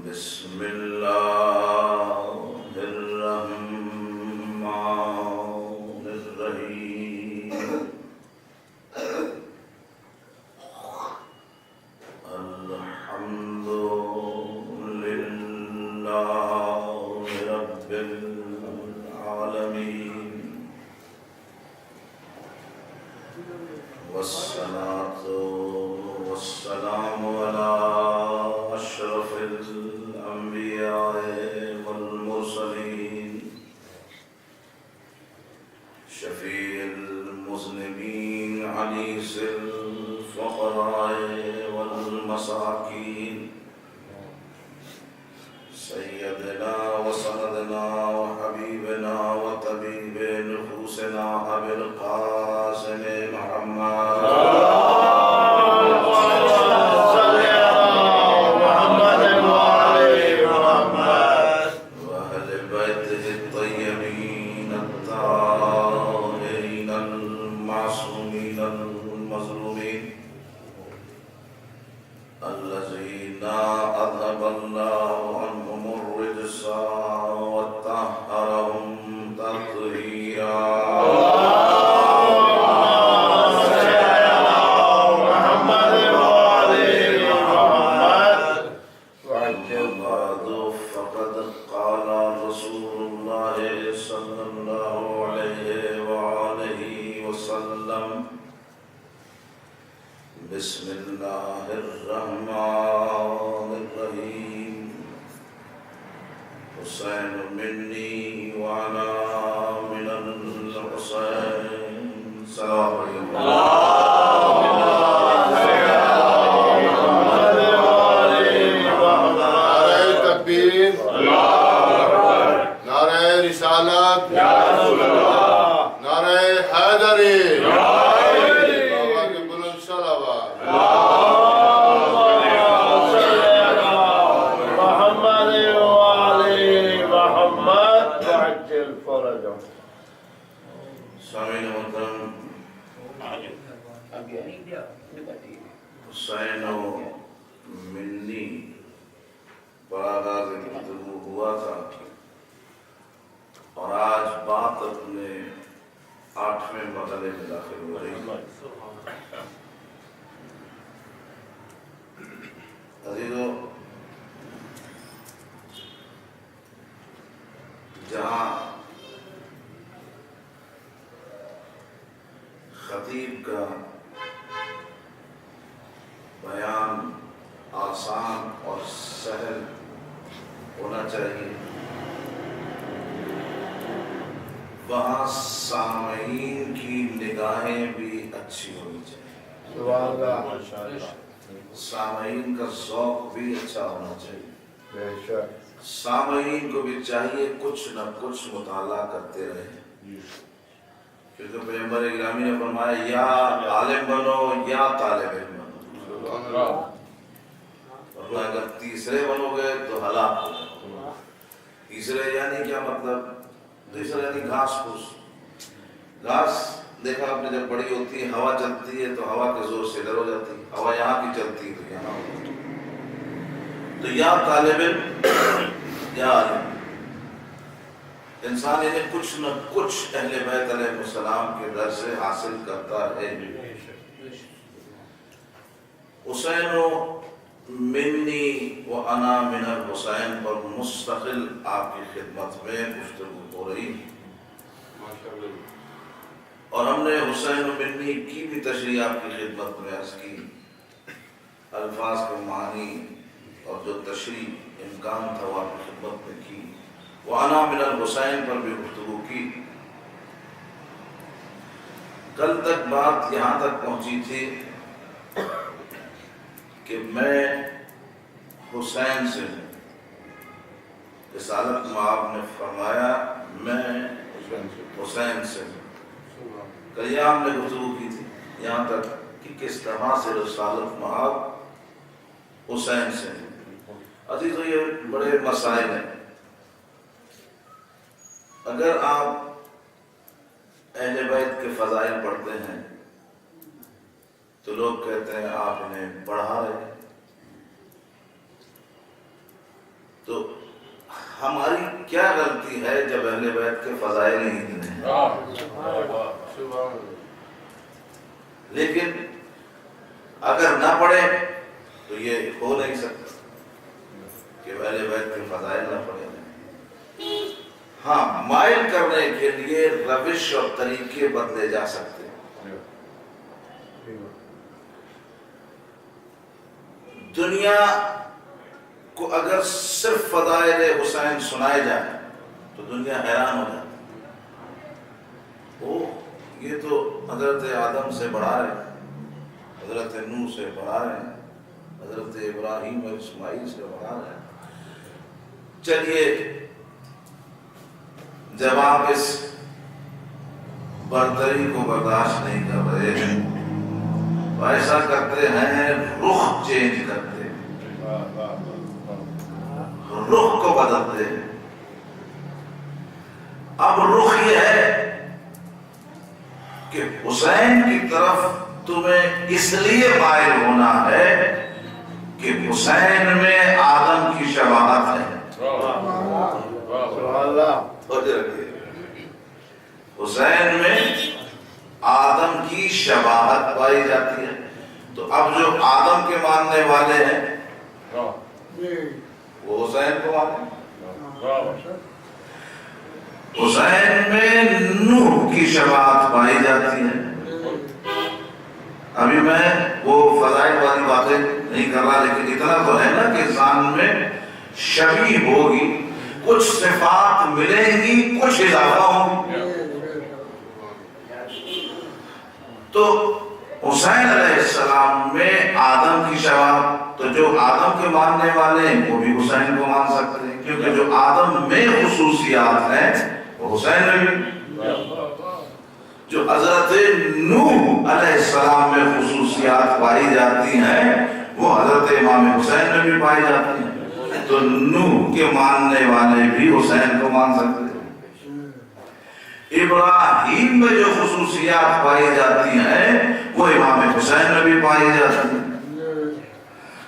بسم الله الرحمن الرحيم الحمد لله رب العالمين والصلاة والسلام على أشرف الأنبياء والمرسلين شفيع المذنبين عنيس الفقراء والمساكين سيدنا وسندنا وحبيبنا وطبيب نفوسنا أبي القاسم محمد الذين أذهب الله عنهم الرجس وطهرهم تطهيرا بعد فقد قال رسول الله صلى الله عليه وآله وسلم بسم الله الرحمن الرحيم حسين مني وأنا من الحسين سلام عليكم نعرہ تکبیر، نعرہ رسالت، نعرہ حیدری، بابا کے بلند صلوات۔ سامعین محترم، حسین و منی پر آغاز گفتگو ہوا تھا اور آج بات اپنے 8ویں مرحلے میں داخل ہو رہی ہے۔ عزیزو، جہاں خطیب کا بیان آسان اور سہل ہونا چاہیے، وہاں سامعین کی نگاہیں بھی اچھی ہونی چاہیے، سامعین کا ذوق بھی اچھا ہونا چاہیے، سامعین کو بھی چاہیے کچھ نہ کچھ مطالعہ کرتے رہے، کیونکہ پیغمبر گرامی نے فرمایا یا عالم بنو یا طالب علم بنو، اور اگر تیسرے بنو گے تو ہلاک ہو جاؤ۔ تیسرے یعنی کیا مطلب؟ تیسرے یعنی گھاس پھوس۔ گھاس دیکھا آپ نے جب بڑی ہوتی ہے، ہوا چلتی ہے تو ہوا کے زور سے ادھر ہو جاتی ہے، ہوا یہاں کی چلتی ہے تو یہاں ہو جاتی ہے۔ تو یا طالب علم یا عالم، انسان انہیں کچھ نہ کچھ اہل بیت علیہ السلام کے در سے حاصل کرتا ہے۔ حسین و منی و انا من الحسین پر مستقل آپ کی خدمت میں گفتگو ہو رہی ہے، اور ہم نے حسین و منی کی بھی تشریح آپ کی خدمت میں عرض کی، الفاظ کے معنی اور جو تشریح امکان تھا وہ آپ کی خدمت میں کی، وَأَنَا مِنَ الْحُسَيْن پر بھی گفتگو کی۔ کل تک بات یہاں تک پہنچی تھی کہ میں حسین سے ہوں، رسالت مآب نے فرمایا میں حسین سے ہوں۔ کل یہاں ہم نے گفتگو کی تھی یہاں تک کہ کس طرح سے رسالت مآب حسین سے ہیں۔ عزیزو، یہ بڑے مسائل ہیں۔ اگر آپ اہل بیت کے فضائل پڑھتے ہیں تو لوگ کہتے ہیں آپ انہیں پڑھا رہے ہیں، تو ہماری کیا غلطی ہے جب اہل بیت کے فضائل ہی اتنے ہیں؟ لیکن اگر نہ پڑھے تو یہ ہو نہیں سکتا کہ اہل بیت کے فضائل نہ پڑھے۔ ہاں، مائل کرنے کے لیے روش اور طریقے بدلے جا سکتے ہیں۔ دنیا کو اگر صرف فضائل حسین سنائے جائیں تو دنیا حیران ہو جاتی، یہ تو حضرت آدم سے بڑھا رہے ہیں، حضرت نوح سے بڑھا رہے ہیں، حضرت ابراہیم اور اسماعیل سے بڑھا رہے ہیں۔ چلیے، جب آپ اس برتری کو برداشت نہیں کر رہے ہیں تو ایسا کرتے ہیں، رخ چینج کرتے ہیں، رخ کو بدلتے ہیں۔ اب رخ یہ ہے کہ حسین کی طرف تمہیں اس لیے مائل ہونا ہے کہ حسین میں آدم کی شباہت ہے۔ حسین میں آدم کی شباہت پائی جاتی ہے۔ تو اب جو آدم کے ماننے والے ہیں وہ حسین کو مانتے ہیں۔ حسین میں نوح کی شباہت پائی جاتی ہے۔ ابھی میں وہ فضائل والی باتیں نہیں کر رہا، لیکن اتنا تو ہے نا کہ انسان میں شبیہ ہوگی، کچھ صفات ملیں گی، کچھ اضافہ ہوگی۔ تو حسین علیہ السلام میں آدم کی شباہت، تو جو آدم کے ماننے والے ہیں وہ بھی حسین کو مان سکتے ہیں، کیونکہ جو آدم میں خصوصیات ہیں وہ حسین میں بھی، جو حضرت نوح علیہ السلام میں خصوصیات پائی جاتی ہیں وہ حضرت امام حسین میں بھی پائی جاتی ہیں۔ تو نوح کے ماننے والے بھی حسین کو مان سکتے ہیں۔ ابراہیم میں جو خصوصیات پائی جاتی ہیں وہ امام حسین میں بھی پائی جاتی ہیں۔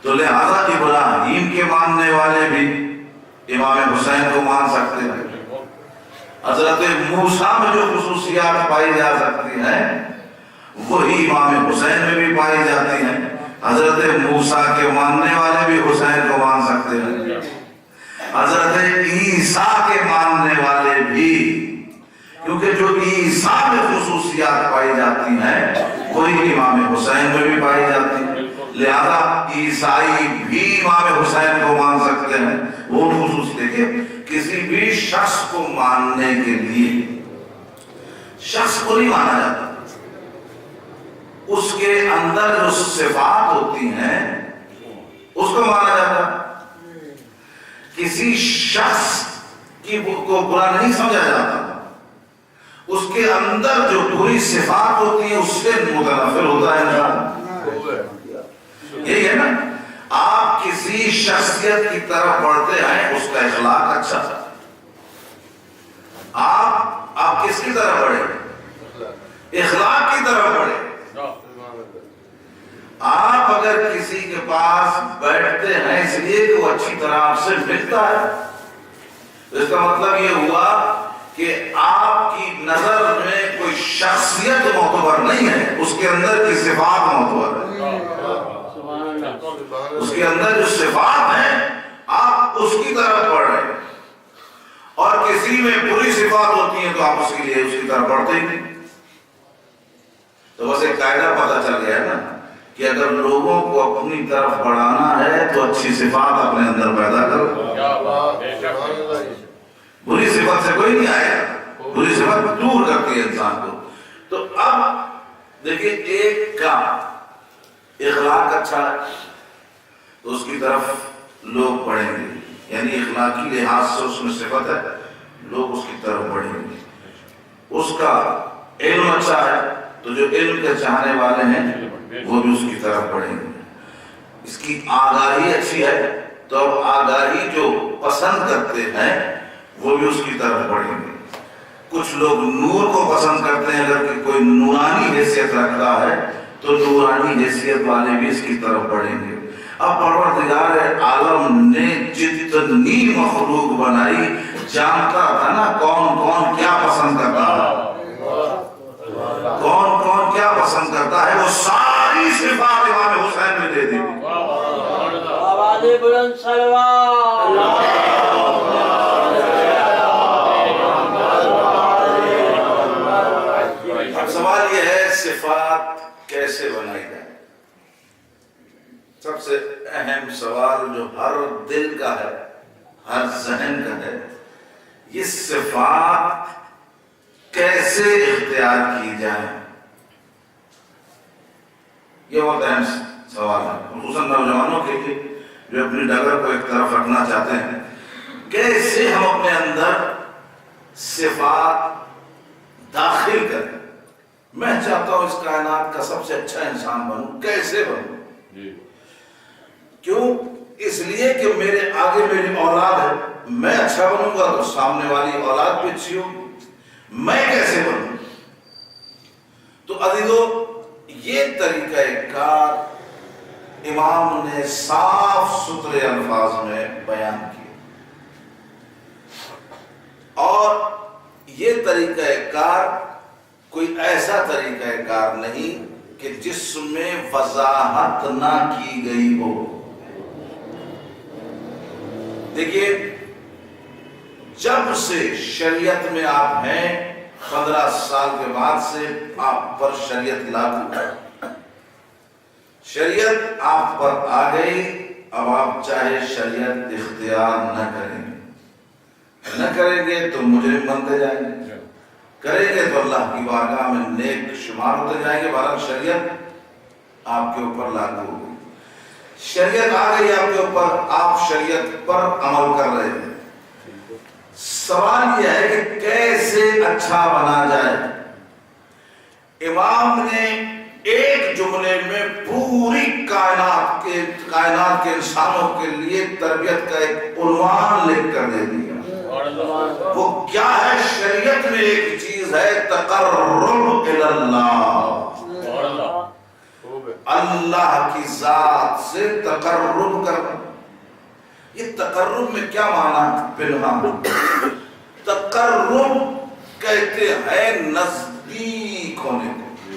تو لہذا ابراہیم کے ماننے والے بھی امام حسین کو مان سکتے ہیں۔ حضرت موسیٰ میں جو خصوصیات پائی جا سکتی ہیں وہی امام حسین میں بھی پائی جاتی ہیں۔ حضرت موسیٰ کے ماننے والے بھی حسین کو مان سکتے ہیں۔ حضرت عیسیٰ کے ماننے والے بھی، کیونکہ جو عیسیٰ میں خصوصیات پائی جاتی ہیں وہی امام حسین میں بھی پائی جاتی ہیں۔ لہذا عیسائی بھی امام حسین کو مان سکتے ہیں۔ وہ خصوص دیکھیں، کسی بھی شخص کو ماننے کے لیے شخص کو نہیں مانا جاتا، اس کے اندر جو صفات ہوتی ہیں اس کو مانا جاتا۔ کسی شخص کو برا نہیں سمجھا جاتا، اس کے اندر جو بری صفات ہوتی ہیں اس سے متنفر ہوتا ہے انسان۔ یہی ہے نا، آپ کسی شخصیت کی طرف بڑھتے ہیں اس کا اخلاق اچھا، آپ کس کی طرف بڑھے؟ اخلاق کی طرف بڑھے۔ آپ اگر کسی کے پاس بیٹھتے ہیں اس لیے کہ وہ اچھی طرح آپ سے ملتا ہے، تو اس کا مطلب یہ ہوا کہ آپ کی نظر میں کوئی شخصیت معتبر نہیں ہے، اس کے اندر کی صفات معتبر ہے۔ اس کے اندر جو صفات ہیں آپ اس کی طرف بڑھ رہے ہیں، اور کسی میں بری صفات ہوتی ہیں تو آپ اس کے لیے اس کی طرف بڑھتے ہی نہیں۔ تو بس ایک قاعدہ پتہ چل گیا نا کہ اگر لوگوں کو اپنی طرف بڑھانا ہے تو اچھی صفات اپنے اندر پیدا کرو۔ بری صفت سے کوئی نہیں آئے گا، بری صفت دور کرتی ہے انسان کو۔ تو اب دیکھیں، ایک کا اخلاق اچھا ہے تو اس کی طرف لوگ بڑھیں گے، یعنی اخلاقی لحاظ سے اس میں صفت ہے، لوگ اس کی طرف بڑھیں گے۔ اس کا علم اچھا ہے تو جو علم کے چاہنے والے ہیں وہ بھی اس کی طرف بڑھیں گے۔ اس کی آگاہی اچھی ہے تو اب آگاہی جو پسند کرتے ہیں وہ بھی اس کی طرف بڑھیں گے۔ کچھ لوگ نور کو پسند کرتے ہیں، اگر کوئی نورانی حیثیت رکھتا ہے تو نورانی حیثیت والے بھی اس کی طرف بڑھیں گے۔ اب پروردگار عالم نے جتنی مخلوق بنائی جانتا تھا نا کون کون کیا پسند کرتا ہے، کون کون کیا پسند کرتا ہے، وہ ساری صفات امام حسین میں دے دی۔ آواز بلند صلوات۔ اب سوال یہ ہے صفات کیسے بنائی جائے؟ سب سے اہم سوال جو ہر دل کا ہے، ہر ذہن کا ہے، یہ صفات کیسے اختیار کی جائیں؟ یہ بہت اہم سوال ہے، خصوصاً نوجوانوں کے لیے جو اپنی ڈگر کو ایک طرف رکھنا چاہتے ہیں۔ کیسے ہم اپنے اندر صفات داخل کریں؟ میں چاہتا ہوں اس کائنات کا سب سے اچھا انسان بنوں، کیسے بنوں؟ کیوں؟ اس لیے کہ میرے آگے میری اولاد ہے، میں اچھا بنوں گا تو سامنے والی اولاد بھی اچھی ہوگی، میں کیسے بنوں؟ تو عزیزو یہ طریقہ کار امام نے صاف ستھرے الفاظ میں بیان کیا، اور یہ طریقہ کار کوئی ایسا طریقہ کار نہیں کہ جس میں وضاحت نہ کی گئی ہو۔ دیکھیے جب سے شریعت میں آپ ہیں 15 سال کے بعد سے آپ پر شریعت لاگو ہے، شریعت آپ پر آ گئی، اب آپ چاہے شریعت اختیار نہ کریں گے تو مجرم بنتے جائیں گے، کریں گے تو اللہ کی بارگاہ میں نیک شمار ہوتے جائیں گے۔ بہرحال شریعت آپ کے اوپر لاگو ہو گئی، شریعت آ گئی آپ کے اوپر، آپ شریعت پر عمل کر رہے ہیں۔ سوال یہ ہے کہ کیسے اچھا بنا جائے؟ امام نے ایک جملے میں پوری کائنات کے انسانوں کے لیے تربیت کا ایک عنوان لکھ کر دے دیا۔ وہ کیا ہے؟ شریعت میں ایک چیز ہے تقرب اللہ، اللہ کی ذات سے تقرب کرنا۔ یہ تقرب میں کیا معنی بلغام؟ تقرب کہتے ہیں نزدیک ہونے کو،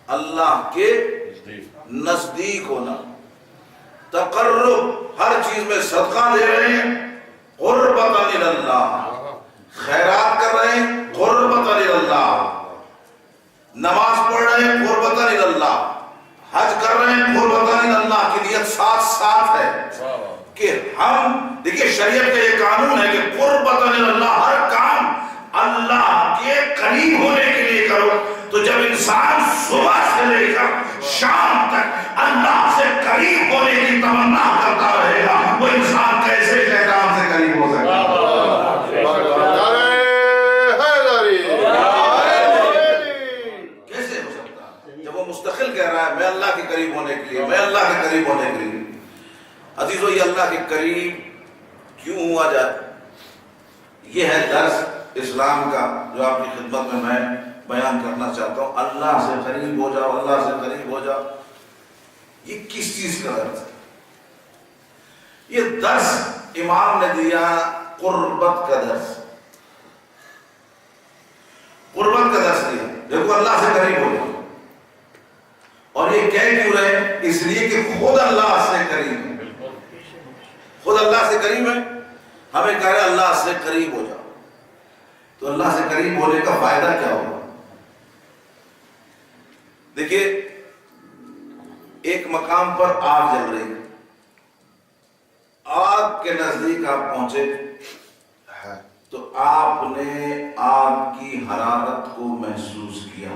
اللہ کے نزدیک ہونا۔ تقرب ہر چیز میں صدقہ دے رہے ہیں قربۃ اللہ، خیرات کر رہے ہیں قربۃ اللہ، نماز پڑھ رہے ہیں قربۃ اللہ، حج کر رہے ہیں قربۃ اللہ کی نیت ساتھ ساتھ ہے کہ ہم دیکھیے شریعت کا یہ قانون ہے کہ قربۃ اللہ، ہر کام اللہ کے قریب ہونے کے لیے کرو۔ تو جب انسان صبح سے لے کر شام تک اللہ سے قریب ہونے کی تمنا کرتا رہے گا، وہ انسان کیسے شیطان سے قریب ہو سکتا ہے؟ کیسے ہو سکتا ہے جب وہ مستقل کہہ رہا ہے میں اللہ کے قریب ہونے کے لیے، میں اللہ کے قریب ہونے کے لیے۔ عزیزو یہ اللہ کے قریب کیوں ہوا جائے؟ یہ ہے درس اسلام کا جو آپ کی خدمت میں بیان کرنا چاہتا ہوں۔ اللہ سے قریب ہو جاؤ، اللہ سے قریب ہو جاؤ، یہ کس چیز کا درس ہے؟ یہ درس امام نے دیا قربت کا درس، قربت کا درس دیا۔ دیکھو اللہ سے قریب ہو جاؤ، اور یہ کہہ کیوں رہے؟ اس لیے کہ خود اللہ سے قریب ہے، خود اللہ سے قریب ہے، ہمیں کہہ رہے اللہ سے قریب ہو جاؤ۔ تو اللہ سے قریب ہونے کا فائدہ کیا ہوگا؟ دیکھیے ایک مقام پر آگ جل رہی ہے، آگ کے نزدیک آپ پہنچے تو آپ نے آگ کی حرارت کو محسوس کیا،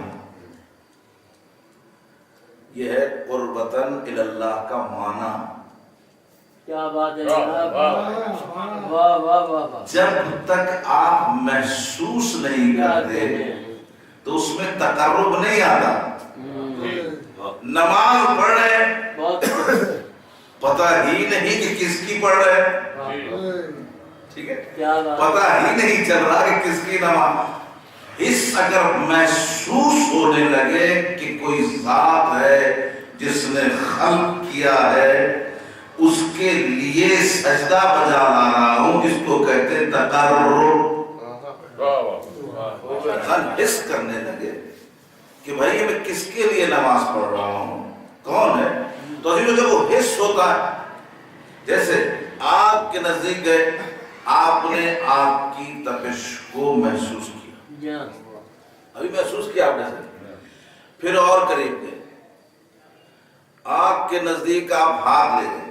یہ ہے قربتاً اللہ کا معنی۔ کیا بات ہے، واہ واہ واہ واہ۔ جب تک آپ محسوس نہیں کرتے تو اس میں تقرب نہیں آتا۔ نماز پڑھ رہے پتہ ہی نہیں کہ کس کی پڑھ رہے، ٹھیک ہے، پتہ ہی نہیں چل رہا کہ کس کی نماز۔ اس اگر محسوس ہونے لگے کہ کوئی ذات ہے جس نے خلق کیا ہے اس کے لیے سجدہ بجا لا رہا ہوں. اس کو کہتے ہیں تقرر. حس کرنے لگے کہ بھائی یہ میں کس کے لیے نماز پڑھ رہا ہوں, کون ہے. تو جب وہ حس ہوتا ہے, جیسے آگ کے نزدیک گئے, آپ نے آگ کی تپش کو محسوس کیا, ابھی محسوس کیا آپ نے, پھر اور قریب گئے, آگ کے نزدیک آپ ہاتھ لے گئے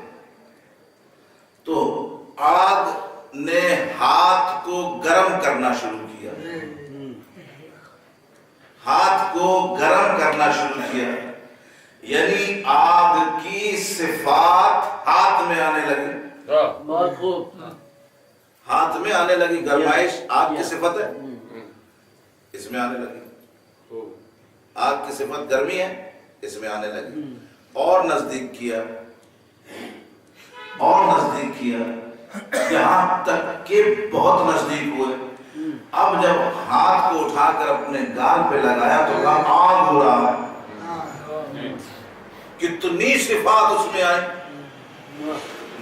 تو آگ نے ہاتھ کو گرم کرنا شروع کیا, ہاتھ کو گرم کرنا شروع کیا, یعنی آگ کی صفات ہاتھ میں آنے لگی. بہت خوب. ہاتھ میں آنے لگی, گرمائش آگ کی صفت ہے, اس میں آنے لگی. آگ کی صفت گرمی ہے, اس میں آنے لگی. اور نزدیک کیا, اور نزدیک کیا, یہاں تک کہ بہت نزدیک ہوئے. اب جب ہاتھ کو اٹھا کر اپنے گال پہ لگایا تو کہا آگ ہو رہا ہے. کتنی صفات اس میں آئی,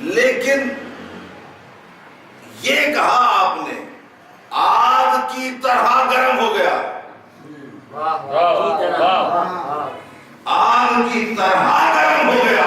لیکن یہ کہا آپ نے آگ کی طرح گرم ہو گیا, آگ کی طرح گرم ہو گیا.